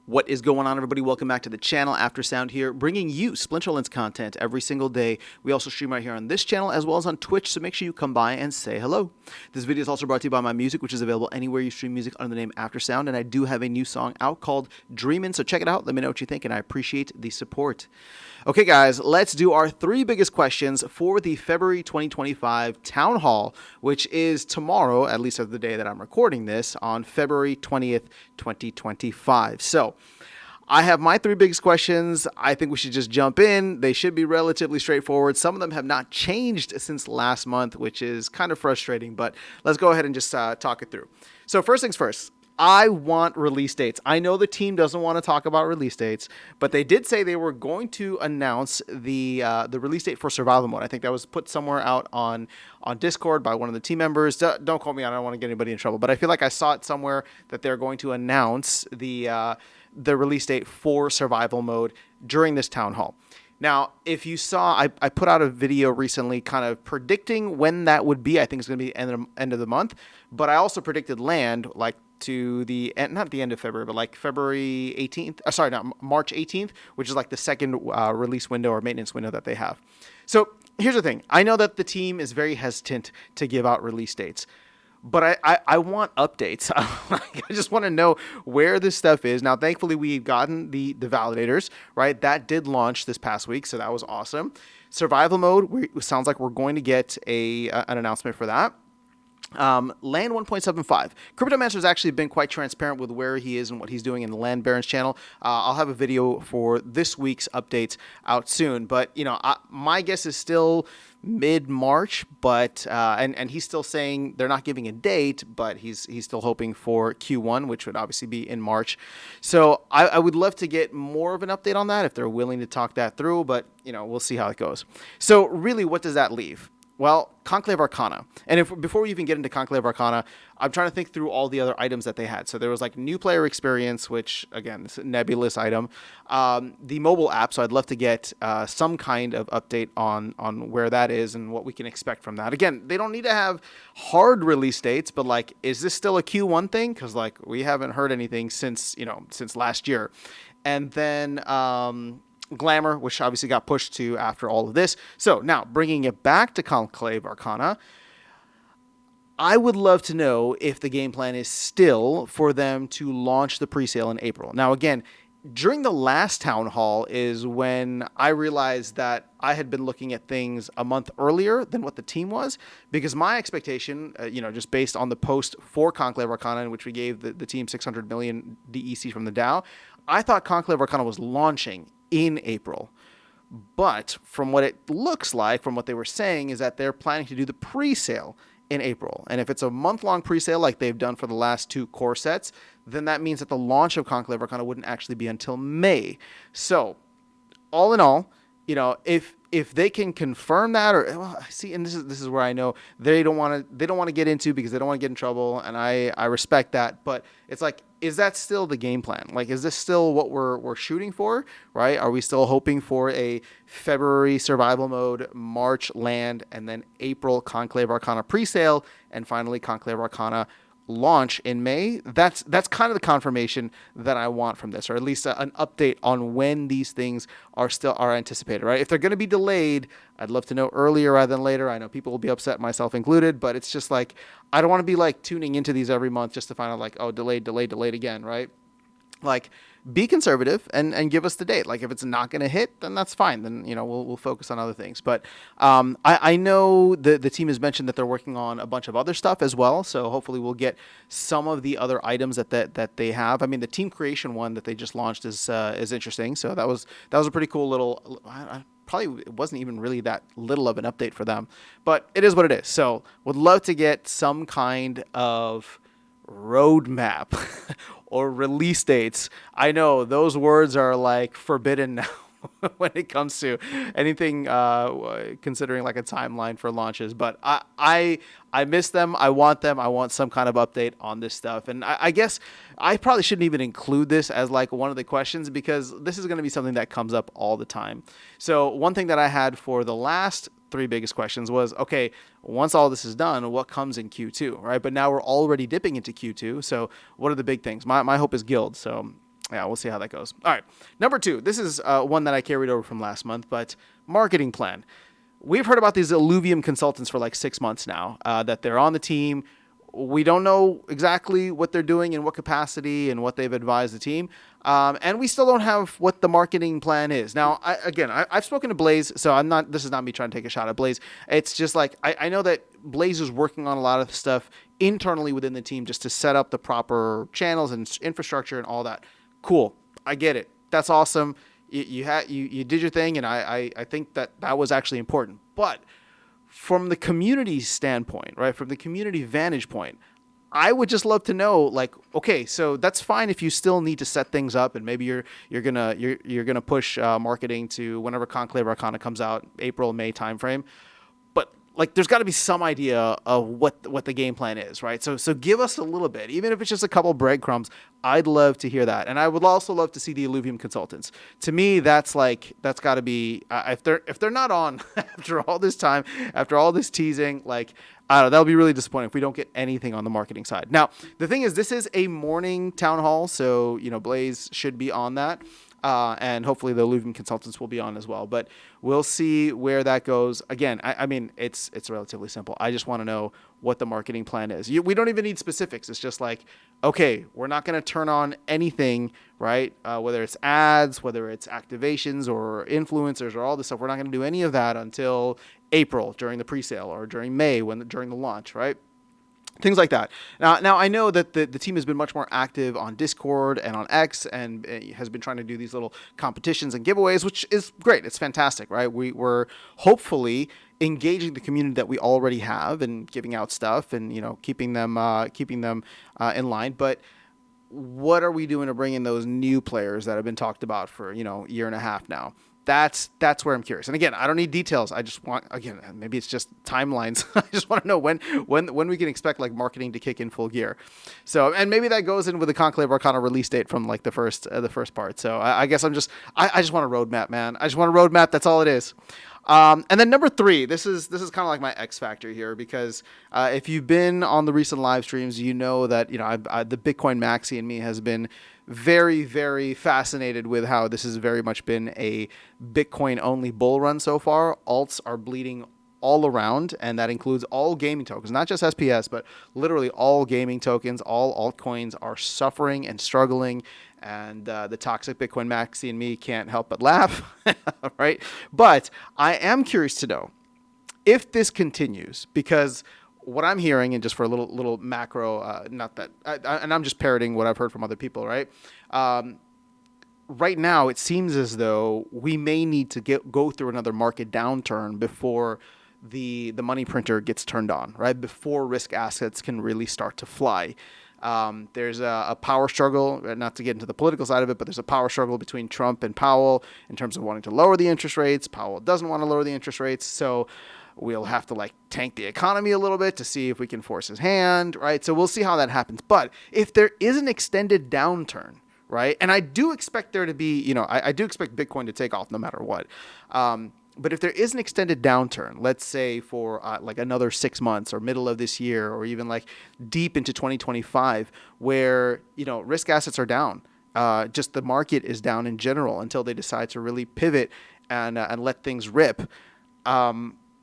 What is going on, everybody? Welcome back to the channel. Aftersound here, bringing you Splinterlands content every single day. We also stream right here on this channel as well as on Twitch, so make sure you come by and say hello. This video is also brought to you by my music, which is available anywhere you stream music under the name Aftersound, and I do have a new song out called Dreamin', so check it out. Let me know what you think, and I appreciate the support. Okay, guys, let's do our three biggest questions for the February 2025 Town Hall, which is tomorrow, at least of the day that I'm recording this, on February 20th, 2025. So, I have my three biggest questions. I think we should just jump in. They should be relatively straightforward. Some of them have not changed since last month, which is kind of frustrating, but let's go ahead and just talk it through. So first things first, I want release dates. I know the team doesn't want to talk about release dates, but they did say they were going to announce the release date for survival mode. I think that was put somewhere out on Discord by one of the team members. Don't call me on. I don't want to get anybody in trouble, but I feel like I saw it somewhere that they're going to announce the release date for survival mode during this town hall. Now, if you saw, I put out a video recently kind of predicting when that would be. I think it's going to be end of the month, but I also predicted land like to the end, not the end of February, but like February 18th. Sorry, not March 18th, which is like the second release window or maintenance window that they have. So here's the thing. I know that the team is very hesitant to give out release dates, but I want updates. I just want to know where this stuff is. Now, thankfully, we've gotten the validators, right? That did launch this past week, so that was awesome. Survival mode, sounds like we're going to get an announcement for that. Land 1.75. Cryptomancer has actually been quite transparent with where he is and what he's doing in the Land Barons channel. I'll have a video for this week's updates out soon, but you know, my guess is still mid-March, but and he's still saying they're not giving a date, but he's still hoping for Q1, which would obviously be in March. So I would love to get more of an update on that if they're willing to talk that through, but you know, we'll see how it goes. So really, what does that leave? Well, Conclave Arcana. And before we even get into Conclave Arcana, I'm trying to think through all the other items that they had. So there was like new player experience, which again, is a nebulous item. The mobile app, so I'd love to get some kind of update on where that is and what we can expect from that. Again, they don't need to have hard release dates, but like, is this still a Q1 thing? Because like, we haven't heard anything since last year. And then Glamour, which obviously got pushed to after all of this. So now bringing it back to Conclave Arcana, I would love to know if the game plan is still for them to launch the presale in April. Now, again, during the last town hall is when I realized that I had been looking at things a month earlier than what the team was, because my expectation, just based on the post for Conclave Arcana, in which we gave the team 600 million DEC from the DAO, I thought Conclave Arcana was launching in April. But from what it looks like, from what they were saying, is that they're planning to do the pre-sale in April. And if it's a month-long pre-sale like they've done for the last two core sets, then that means that the launch of Conclave Arcana wouldn't actually be until May. So, all in all, if they can confirm that, or see, and this is where I know they don't want to get into, because they don't want to get in trouble, and I respect that. But it's like, is that still the game plan? Like, is this still what we're shooting for, right? Are we still hoping for a February survival mode, March land, and then April Conclave Arcana presale, and finally Conclave Arcana launch in May? That's kind of the confirmation that I want from this, or at least an update on when these things are anticipated, right? If they're going to be delayed, I'd love to know earlier rather than later. I know people will be upset, myself included, but it's just like, I don't want to be like tuning into these every month just to find out like, oh, delayed again, right? Like, be conservative and give us the date. Like, if it's not going to hit, then that's fine. Then, we'll focus on other things. But I know the team has mentioned that they're working on a bunch of other stuff as well. So hopefully we'll get some of the other items that they have. I mean, the team creation one that they just launched is interesting. So that was a pretty cool little. Probably it wasn't even really that little of an update for them, but it is what it is. So would love to get some kind of roadmap or release dates. I know those words are like forbidden now when it comes to anything considering like a timeline for launches, but I miss them. I want them. I want some kind of update on this stuff. And I guess I probably shouldn't even include this as like one of the questions, because this is going to be something that comes up all the time. So one thing that I had for the last three biggest questions was, okay, once all this is done, what comes in Q2, right? But now we're already dipping into Q2. So what are the big things? My hope is guild. So Yeah, we'll see how that goes. All right, number 2. This is one that I carried over from last month, but marketing plan. We've heard about these Illuvium consultants for like 6 months now, that they're on the team. We don't know exactly what they're doing in what capacity and what they've advised the team. And we still don't have what the marketing plan is. Now, I've spoken to Blaze, so this is not me trying to take a shot at Blaze. It's just like, I know that Blaze is working on a lot of stuff internally within the team just to set up the proper channels and infrastructure and all that. Cool. I get it. That's awesome. You did your thing, and I think that was actually important. But from the community standpoint, right, from the community vantage point, I would just love to know, like, okay, so that's fine if you still need to set things up, and maybe you're gonna push marketing to whenever Conclave Arcana comes out, April, May timeframe. But like, there's got to be some idea of what the game plan is, right? So give us a little bit, even if it's just a couple breadcrumbs. I'd love to hear that, and I would also love to see the Illuvium consultants. To me, that's got to be if they're not on after all this time, after all this teasing, like, I don't know, that'll be really disappointing if we don't get anything on the marketing side. Now, the thing is, this is a morning town hall, so Blaze should be on that. And hopefully the Illuvium consultants will be on as well. But we'll see where that goes. Again, I mean, it's relatively simple. I just want to know what the marketing plan is. We don't even need specifics. It's just like, okay, we're not going to turn on anything, right? Whether it's ads, whether it's activations or influencers or all this stuff, we're not going to do any of that until April during the presale or during May during the launch, right? Things like that. Now I know that the team has been much more active on Discord and on X, and has been trying to do these little competitions and giveaways, which is great. It's fantastic, right? We're hopefully engaging the community that we already have and giving out stuff and keeping them in line. But what are we doing to bring in those new players that have been talked about for a year and a half now? That's where I'm curious. And again, I don't need details. I just want, again, maybe it's just timelines. I just want to know when we can expect like marketing to kick in full gear. So, and maybe that goes in with the Conclave Arcana release date from like the first part. So I guess I just want a roadmap, man. I just want a roadmap. That's all it is. And then number 3, this is kind of like my X factor here, because if you've been on the recent live streams, you know that the Bitcoin maxi in me has been very, very fascinated with how this has very much been a Bitcoin only bull run so far. Alts are bleeding all around, and that includes all gaming tokens, not just SPS, but literally all gaming tokens. All altcoins are suffering and struggling, and the toxic Bitcoin maxi and me can't help but laugh, right? But I am curious to know if this continues, because what I'm hearing, and just for a little macro, not that, and I'm just parroting what I've heard from other people, right? Right now, it seems as though we may need to go through another market downturn before the money printer gets turned on, right? Before risk assets can really start to fly. There's a power struggle, not to get into the political side of it, but there's a power struggle between Trump and Powell in terms of wanting to lower the interest rates. Powell doesn't want to lower the interest rates, so we'll have to tank the economy a little bit to see if we can force his hand, right? So we'll see how that happens. But if there is an extended downturn, right? And I do expect there to be, I do expect Bitcoin to take off no matter what. But if there is an extended downturn, let's say for another 6 months or middle of this year, or even deep into 2025, where, risk assets are down, just the market is down in general until they decide to really pivot and let things rip.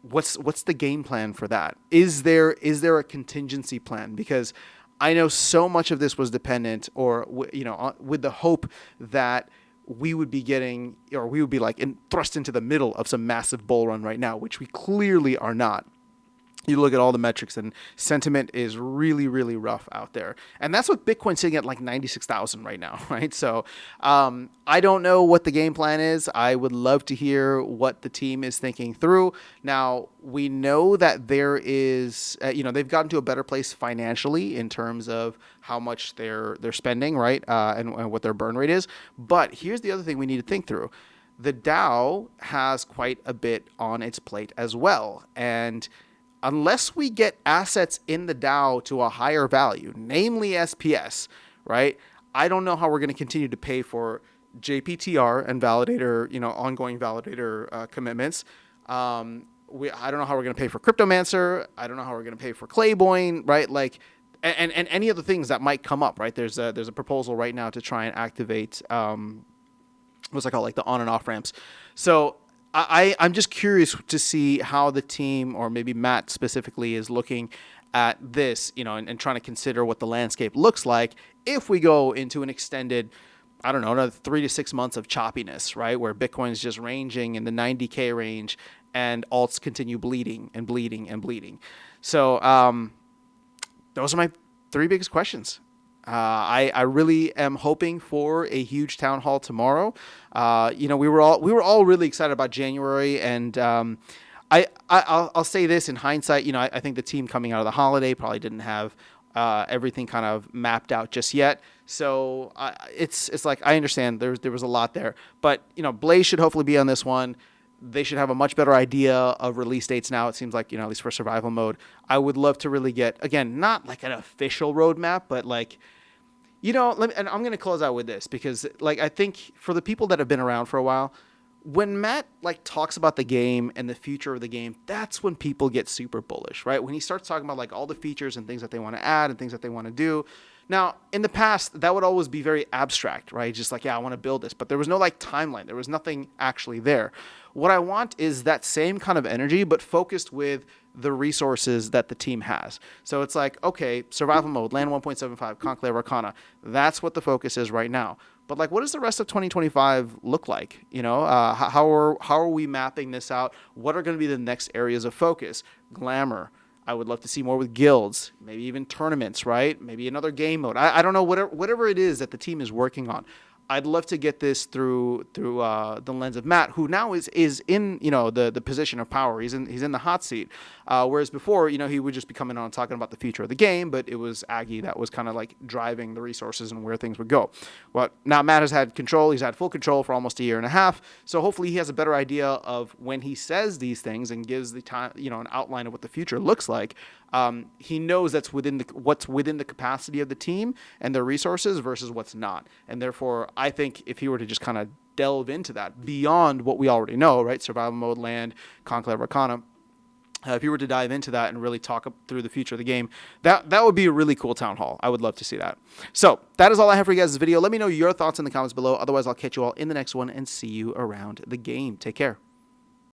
What's the game plan for that? Is there a contingency plan? Because I know so much of this was dependent, or with the hope that we would be getting, or we would be thrust into the middle of some massive bull run right now, which we clearly are not. You look at all the metrics, and sentiment is really, really rough out there. And that's what Bitcoin's sitting at 96,000 right now, right? So I don't know what the game plan is. I would love to hear what the team is thinking through. Now, we know that there is, they've gotten to a better place financially in terms of how much they're spending, right? And what their burn rate is. But here's the other thing we need to think through. The DAO has quite a bit on its plate as well. And unless we get assets in the DAO to a higher value, namely SPS, right? I don't know how we're going to continue to pay for JPTR and validator, ongoing validator commitments. I don't know how we're going to pay for Cryptomancer. I don't know how we're going to pay for Clayboin, right? and any other things that might come up, right? There's a proposal right now to try and activate what's it called, like the on and off ramps. So I'm just curious to see how the team, or maybe Matt specifically, is looking at this, and trying to consider what the landscape looks like if we go into an extended, I don't know, another 3 to 6 months of choppiness, right? Where Bitcoin is just ranging in the 90K range and alts continue bleeding and bleeding and bleeding. So those are my 3 biggest questions. I really am hoping for a huge town hall tomorrow. We were all really excited about January, and I'll say this in hindsight. I think the team coming out of the holiday probably didn't have everything kind of mapped out just yet. So it's like, I understand there was a lot there, but Blaze should hopefully be on this one. They should have a much better idea of release dates now. It seems like, at least for survival mode, I would love to really get, again, not like an official roadmap, but like, and I'm going to close out with this because, like, I think for the people that have been around for a while, when Matt talks about the game and the future of the game, that's when people get super bullish, right? When he starts talking about like all the features and things that they want to add and things that they want to do. Now, in the past, that would always be very abstract, right? Just like, yeah, I want to build this, but there was no timeline. There was nothing actually there. What I want is that same kind of energy, but focused with the resources that the team has. So it's like, okay, survival mode, land 1.75, Conclave Arcana. That's what the focus is right now. But what does the rest of 2025 look like? How are we mapping this out? What are going to be the next areas of focus? Glamour. I would love to see more with guilds, maybe even tournaments, right? Maybe another game mode. I don't know, whatever it is that the team is working on. I'd love to get this through the lens of Matt, who now is in the position of power. He's in the hot seat, whereas before he would just be coming on and talking about the future of the game, but it was Aggie that was kind of driving the resources and where things would go. But now Matt has had control. He's had full control for almost a year and a half. So hopefully he has a better idea of when he says these things and gives the time an outline of what the future looks like. He knows that's what's within the capacity of the team and their resources versus what's not, and therefore I think if he were to just kind of delve into that beyond what we already know, right? Survival mode, land, Conclave Arcana. If you were to dive into that and really talk through the future of the game, that would be a really cool town hall. I would love to see that. So that is all I have for you guys this video. Let me know your thoughts in the comments below. Otherwise, I'll catch you all in the next one and see you around the game. Take care.